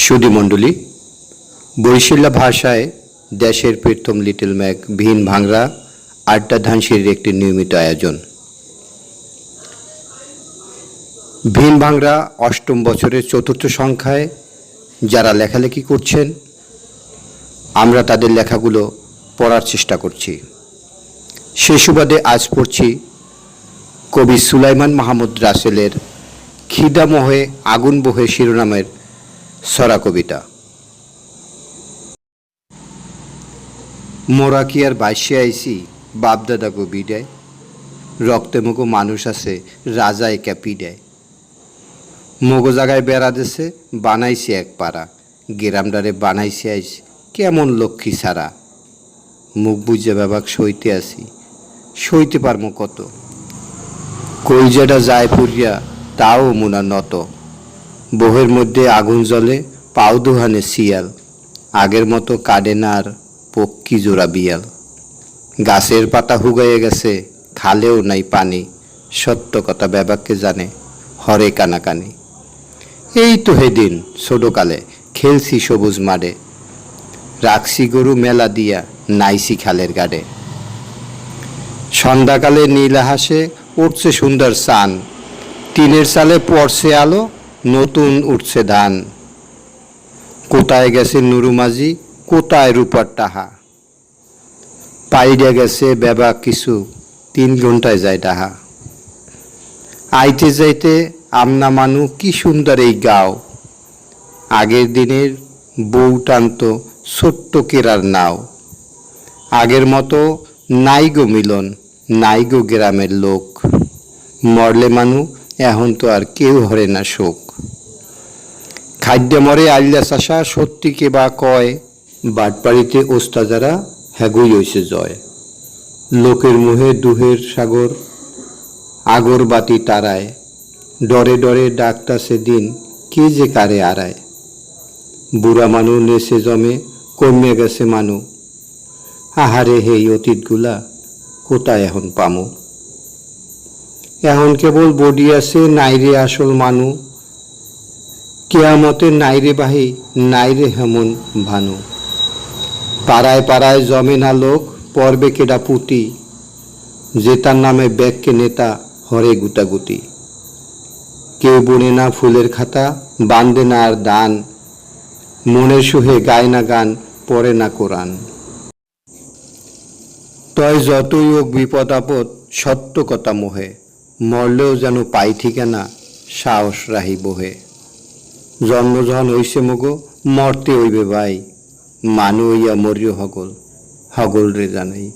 সুধীমণ্ডলী, বরিশালা ভাষায় দেশের প্রথম লিটল ম্যাগ ভিন ভাংরা আড্ডা ধানসিঁড়ির একটি নিয়মিত আয়োজন। ভিন ভাংরা অষ্টম বছরের চতুর্থ সংখ্যায় যারা লেখালেখি করছেন, আমরা তাদের লেখাগুলো পড়ার চেষ্টা করছি। সে সুবাদে আজ পড়ছি কবি সুলাইমান মাহমুদ রাসেলের খিদা মোহে আগুন বহে শিরোনামের সরা কবিতা। মোরা কি আর বাইশে আইসি বাপদাদা গো বিডায়, রক্তে মগো মানুষ আছে রাজায় ক্যাপি দেয়। মগো জায়গায় বেড়া দেশে বানাইছে এক পাড়া, গেরামডারে বানাইছে আইস কেমন লক্ষ্মী সারা। মুখ বুঝে বাবাক সইতে আসি, সইতে পারমো কত, কলজেটা যায় পুরিয়া তাও মুনা নত। বহের মধ্যে আগুন জ্বলে পাও দুহানে শিয়াল, আগের মতো কাঁদে না আর পক্ষী জোড়া বিয়াল। গাছের পাতা হুগাইয়ে গেছে খালেও নাই পানি, সত্য কথা ব্যাবাককে জানে হরে কানাকানি। এই তো হেদিন ছোটকালে খেলছি সবুজ মাঠে, রাখছি গরু মেলা দিয়া নাইছি খালের গাড়ে। সন্ধ্যাকালে নীল আকাশে উঠছে সুন্দর চান, টিনের চালে পড়ছে আলো নতুন উঠছে ধান। কোথায় গেছে নুরু মাঝি কোথায় রূপার টাহা, পাইড়ে গেছে বেবা কিছু 3 ঘন্টায় যায় ডাহা। আইতে যাইতে আমনা মানু কি সুন্দর এই গাও, আগের দিনের বউ টানত ছোট্ট কেরার নাও। আগের মতো নাই গো মিলন নাই গো গ্রামের লোক, মরলে মানু এখন তো আর কেউ হরে না শোক। খাদ্য মরে আল্লা চাষা সত্যি কে বা কয়, বাটপাড়িতে ওস্তাদারা হ্যাগুই হইছে জয়। লোকের মুহে দুহের সাগর আগর বাতি তারায়, ডরে ডরে ডাকতাছে দিন কে যে কারে আড়ায়। বুড়া মানু নেশে জমে কমে গেছে মানু, আহারে হেই অতীতগুলা কোথায় এখন পামু। এখন কেবল বডি আছে নাইরে আসল মানু, কেয়ামতে নাইরে বাহি নাইরে হেমন ভানু। পাড়ায় পাড়ায় জমে না লোক পর্বে কেডা পুতি, যে তার নামে ব্যাগকে নেতা হরে গুতাগুতি। কেউ বনে না ফুলের খাতা বান্ধে না আর দান, মনের সুহে গায় না গান পড়ে না কোরআন। তয় যতই হোক বিপদ আপদ সত্য কথা মোহে, মরলেও যেন পাই ঠিকানা সাহস রাহি বহে। জন্ম যখন হইছে মগো মরতে হইবে ভাই, মানু হইয়া মরিও হগল হগল রে জানাই।